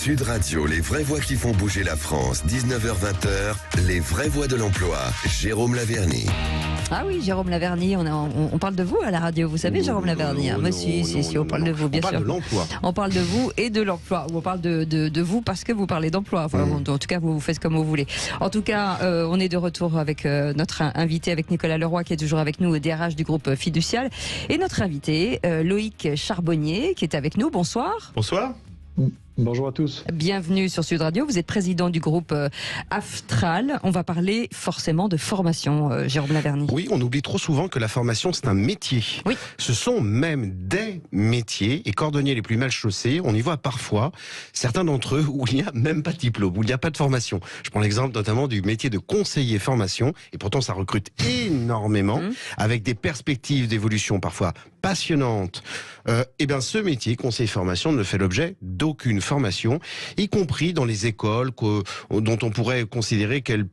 Sud Radio, les vraies voix qui font bouger la France, 19h-20h, les vraies voix de l'emploi. Jérôme Laverny. Ah oui, Jérôme Laverny, on parle de vous à la radio, vous savez, Jérôme Laverny. Mais si, on parle de vous, bien sûr. On parle de l'emploi. On parle de vous et de l'emploi. On parle de vous parce que vous parlez d'emploi. Enfin, en tout cas, vous faites comme vous voulez. En tout cas, on est de retour avec notre invité, avec Nicolas Leroy, qui est toujours avec nous, DRH du groupe Fiducial. Et notre invité, Loïc Charbonnier, qui est avec nous. Bonsoir. Bonsoir. Bonjour à tous. Bienvenue sur Sud Radio. Vous êtes président du groupe Aftral. On va parler forcément de formation, Jérôme Laverny. Oui, on oublie trop souvent que la formation, c'est un métier. Oui. Ce sont même des métiers. Et cordonniers les plus mal chaussés, on y voit parfois certains d'entre eux où il n'y a même pas de diplôme, où il n'y a pas de formation. Je prends l'exemple notamment du métier de conseiller formation. Et pourtant, ça recrute énormément, avec des perspectives d'évolution parfois passionnantes. Et bien, ce métier, conseiller formation, ne fait l'objet d'aucune formation, y compris dans les écoles dont on pourrait considérer qu'elles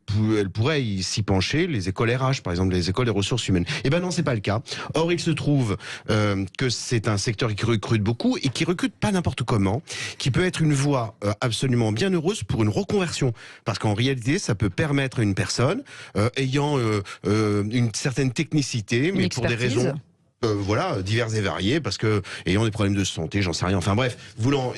pourraient s'y pencher, les écoles RH, par exemple, les écoles des ressources humaines. Eh ben non, c'est pas le cas. Or, il se trouve que c'est un secteur qui recrute beaucoup et qui recrute pas n'importe comment, qui peut être une voie absolument bien heureuse pour une reconversion. Parce qu'en réalité, ça peut permettre à une personne ayant une certaine technicité, mais pour des raisons diverses et variées, parce que ayant des problèmes de santé, j'en sais rien. Enfin bref, voulant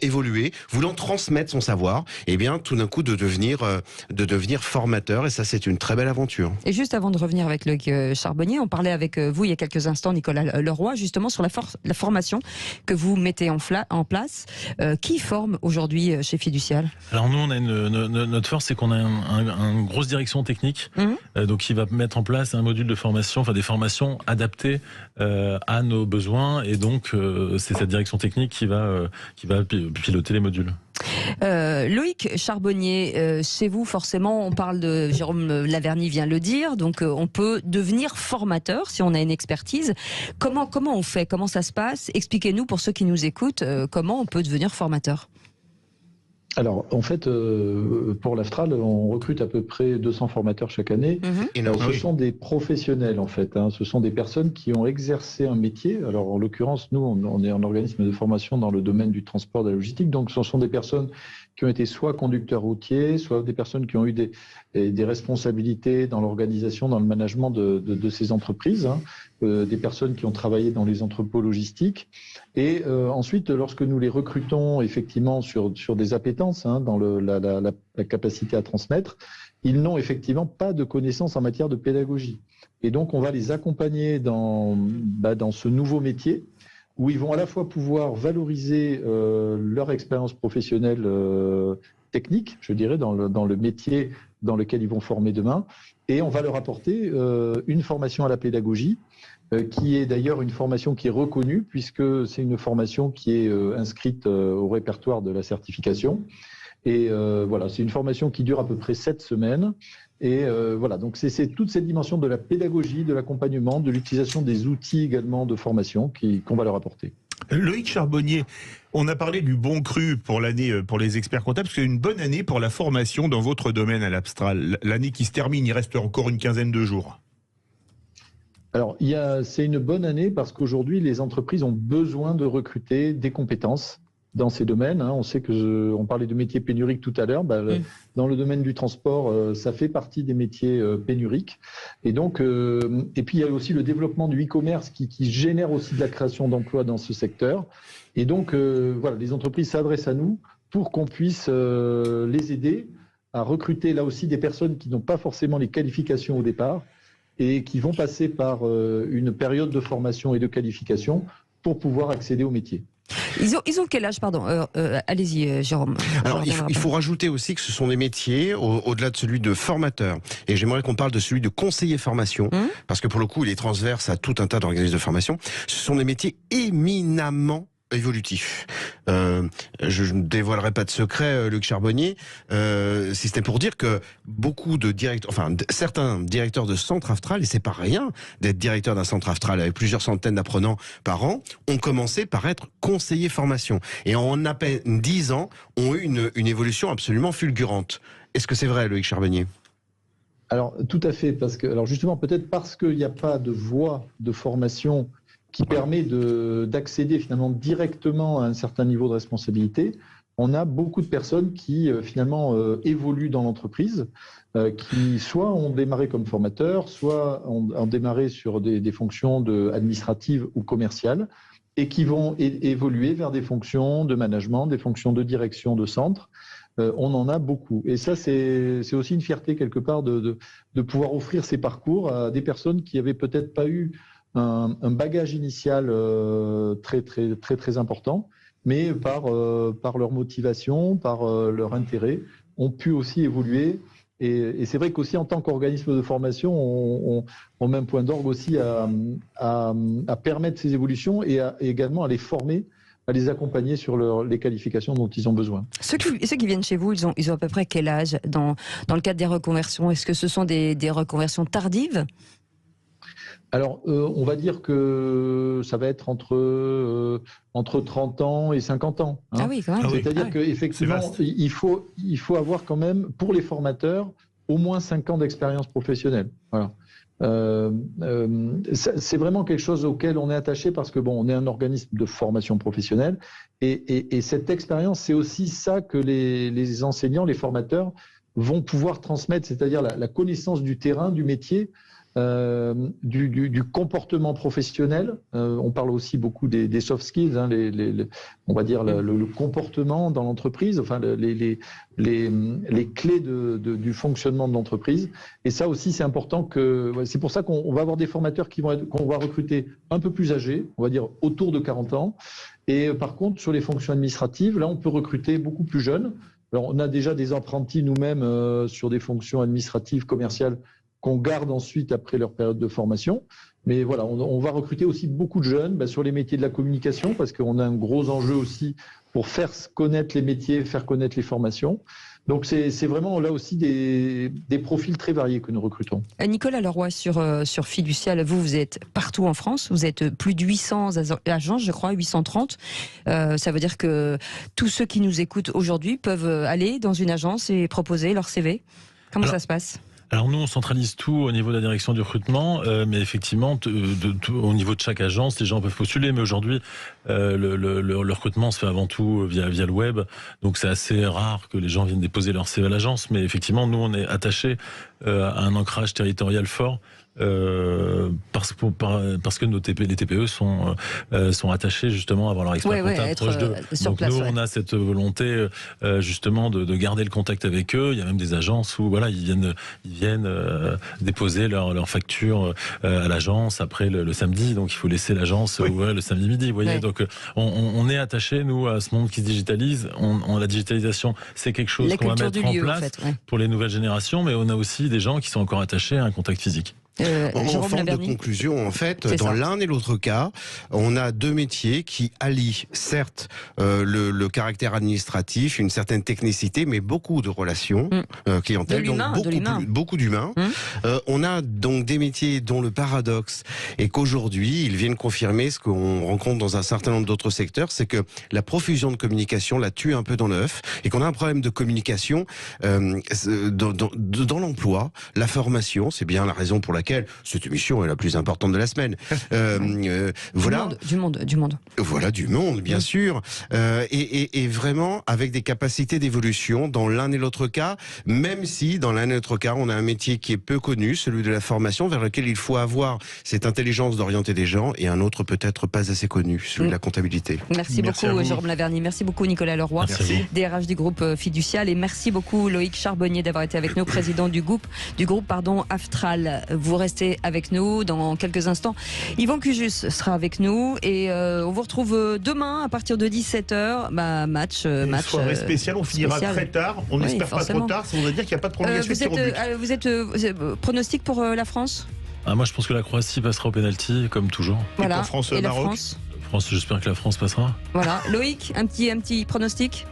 évoluer, voulant transmettre son savoir, et bien tout d'un coup de devenir formateur. Et ça, c'est une très belle aventure. Et juste avant de revenir avec Loïc Charbonnier, on parlait avec vous il y a quelques instants, Nicolas Leroy, justement sur la formation que vous mettez en place. Qui forme aujourd'hui chez Fiducial? Alors nous, on a notre force, c'est qu'on a une grosse direction technique, donc qui va mettre en place un module de formation, enfin des formations adaptées à nos besoins, et donc c'est cette direction technique qui va piloter les modules. Loïc Charbonnier, chez vous forcément on parle de, Jérôme Laverny vient le dire, donc on peut devenir formateur si on a une expertise. Comment on fait? Comment ça se passe? Expliquez-nous pour ceux qui nous écoutent, comment on peut devenir formateur. Alors, en fait, pour l'Aftral, on recrute à peu près 200 formateurs chaque année. Alors, ce sont des professionnels, en fait. Ce sont des personnes qui ont exercé un métier. Alors, en l'occurrence, nous, on est un organisme de formation dans le domaine du transport, de la logistique. Donc, ce sont des personnes qui ont été soit conducteurs routiers, soit des personnes qui ont eu des responsabilités dans l'organisation, dans le management de ces entreprises, des personnes qui ont travaillé dans les entrepôts logistiques. Et ensuite, lorsque nous les recrutons effectivement sur des appétences, dans la capacité à transmettre, ils n'ont effectivement pas de connaissances en matière de pédagogie. Et donc, on va les accompagner dans ce nouveau métier, où ils vont à la fois pouvoir valoriser leur expérience professionnelle technique, je dirais, dans le métier dans lequel ils vont former demain, et on va leur apporter une formation à la pédagogie, qui est d'ailleurs une formation qui est reconnue, puisque c'est une formation qui est inscrite au répertoire de la certification. Et voilà, c'est une formation qui dure à peu près 7 semaines. Et voilà, donc c'est toute cette dimension de la pédagogie, de l'accompagnement, de l'utilisation des outils également de formation qu'on va leur apporter. Loïc Charbonnier, on a parlé du bon cru pour l'année pour les experts comptables, parce que c'est une bonne année pour la formation dans votre domaine à l'Aftral. L'année qui se termine, il reste encore une quinzaine de jours. Alors, c'est une bonne année parce qu'aujourd'hui, les entreprises ont besoin de recruter des compétences dans ces domaines. On sait on parlait de métiers pénuriques tout à l'heure. Dans le domaine du transport, ça fait partie des métiers pénuriques. Et donc, et puis il y a aussi le développement du e-commerce qui génère aussi de la création d'emplois dans ce secteur. Et donc, voilà, les entreprises s'adressent à nous pour qu'on puisse les aider à recruter là aussi des personnes qui n'ont pas forcément les qualifications au départ et qui vont passer par une période de formation et de qualification pour pouvoir accéder au métier. Ils ont quel âge, pardon allez-y, Jérôme. Alors, il faut rajouter aussi que ce sont des métiers, au-delà de celui de formateur. Et j'aimerais qu'on parle de celui de conseiller formation, parce que pour le coup, il est transverse à tout un tas d'organismes de formation. Ce sont des métiers éminemment évolutif. Je ne dévoilerai pas de secret, Loïc Charbonnier, si c'était pour dire que beaucoup de directeurs, certains directeurs de centres Aftral, et c'est pas rien d'être directeur d'un centre Aftral avec plusieurs centaines d'apprenants par an, ont commencé par être conseillers formation. Et en à peine 10 ans, ont eu une évolution absolument fulgurante. Est-ce que c'est vrai, Loïc Charbonnier ? Alors, tout à fait, alors justement, peut-être parce qu'il n'y a pas de voie de formation qui permet d'accéder finalement directement à un certain niveau de responsabilité, on a beaucoup de personnes qui finalement évoluent dans l'entreprise, qui soit ont démarré comme formateurs, soit ont démarré sur des fonctions administratives ou commerciales, et qui vont évoluer vers des fonctions de management, des fonctions de direction de centre. On en a beaucoup. Et ça, c'est aussi une fierté quelque part de pouvoir offrir ces parcours à des personnes qui avaient peut-être pas eu un bagage initial très important, mais par leur motivation, par leur intérêt, ont pu aussi évoluer. Et c'est vrai qu'aussi en tant qu'organisme de formation, on met un point d'orgue aussi à permettre ces évolutions et également à les former, à les accompagner sur les qualifications dont ils ont besoin. Ceux qui viennent chez vous, ils ont à peu près quel âge dans le cadre des reconversions? Est-ce que ce sont des reconversions tardives? Alors, on va dire que ça va être entre 30 ans et 50 ans. Hein. Ah oui, quand même. C'est-à-dire qu'effectivement, il faut avoir quand même, pour les formateurs, au moins 5 ans d'expérience professionnelle. Voilà. C'est vraiment quelque chose auquel on est attaché parce que on est un organisme de formation professionnelle et cette expérience, c'est aussi ça que les enseignants, les formateurs vont pouvoir transmettre, c'est-à-dire la connaissance du terrain, du métier, du comportement professionnel. On parle aussi beaucoup des soft skills, hein, on va dire le comportement dans l'entreprise, enfin les clés du fonctionnement de l'entreprise. Et ça aussi, c'est important c'est pour ça qu'on va avoir des formateurs qu'on va recruter un peu plus âgés, on va dire autour de 40 ans. Et par contre, sur les fonctions administratives, là, on peut recruter beaucoup plus jeunes. Alors, on a déjà des apprentis nous-mêmes sur des fonctions administratives, commerciales, qu'on garde ensuite après leur période de formation. Mais voilà, on va recruter aussi beaucoup de jeunes sur les métiers de la communication parce qu'on a un gros enjeu aussi pour faire connaître les métiers, faire connaître les formations. Donc c'est vraiment là aussi des profils très variés que nous recrutons. Nicolas Leroy, sur Fiducial, vous êtes partout en France, vous êtes plus de 800 agences, je crois, 830. Ça veut dire que tous ceux qui nous écoutent aujourd'hui peuvent aller dans une agence et proposer leur CV. Comment ça se passe ? Alors nous, on centralise tout au niveau de la direction du recrutement, mais effectivement, au niveau de chaque agence, les gens peuvent postuler. Mais aujourd'hui, le recrutement se fait avant tout via le web, donc c'est assez rare que les gens viennent déposer leur CV à l'agence. Mais effectivement, nous, on est attachés à un ancrage territorial fort. Parce que les TPE sont attachés justement à avoir leur expert comptable proche d'eux. Donc nous, on a cette volonté justement de garder le contact avec eux. Il y a même des agences où ils viennent déposer leur facture à l'agence après le samedi. Donc il faut laisser l'agence le samedi midi. Vous voyez. Donc on est attaché nous à ce monde qui se digitalise. La digitalisation, c'est quelque chose qu'on va mettre en place pour les nouvelles générations, mais on a aussi des gens qui sont encore attachés à un contact physique. En forme de conclusion, en fait, dans l'un et l'autre cas, on a deux métiers qui allient, certes, le caractère administratif, une certaine technicité, mais beaucoup de relations clientèle, donc beaucoup d'humains. On a donc des métiers dont le paradoxe est qu'aujourd'hui, ils viennent confirmer ce qu'on rencontre dans un certain nombre d'autres secteurs, c'est que la profusion de communication la tue un peu dans l'œuf, et qu'on a un problème de communication dans l'emploi, la formation, c'est bien la raison pour laquelle cette émission est la plus importante de la semaine. Voilà. Du monde. Voilà, du monde, bien sûr. Et vraiment, avec des capacités d'évolution dans l'un et l'autre cas, même si dans l'un et l'autre cas, on a un métier qui est peu connu, celui de la formation, vers lequel il faut avoir cette intelligence d'orienter des gens, et un autre peut-être pas assez connu, celui de la comptabilité. Merci beaucoup, Jérôme Laverny. Merci beaucoup, Nicolas Leroy, DRH du groupe Fiducial. Et merci beaucoup, Loïc Charbonnier, d'avoir été avec nous, président du groupe Aftral. Vous restez avec nous dans quelques instants. Yvan Cujus sera avec nous et on vous retrouve demain à partir de 17h. Match. Soirée spéciale, on finira très tard. On n'espère pas trop tard, ça voudrait dire qu'il n'y a pas de prolongation de tir au but. Vous êtes pronostic pour la France ? Moi, je pense que la Croatie passera au pénalty, comme toujours. Voilà. Et pour France, Maroc. France, j'espère que la France passera. Voilà. Loïc, un petit pronostic ?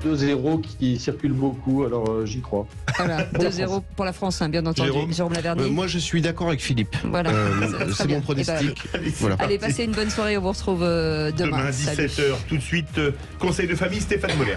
Il y a un 2-0 qui circule beaucoup, alors j'y crois. Voilà, 2-0 pour la France, bien entendu. Jérôme Laverny. Moi, je suis d'accord avec Philippe. Voilà. C'est mon pronostic. Allez, passez une bonne soirée. On vous retrouve demain. Demain, 17h. Tout de suite, conseil de famille, Stéphane Moller.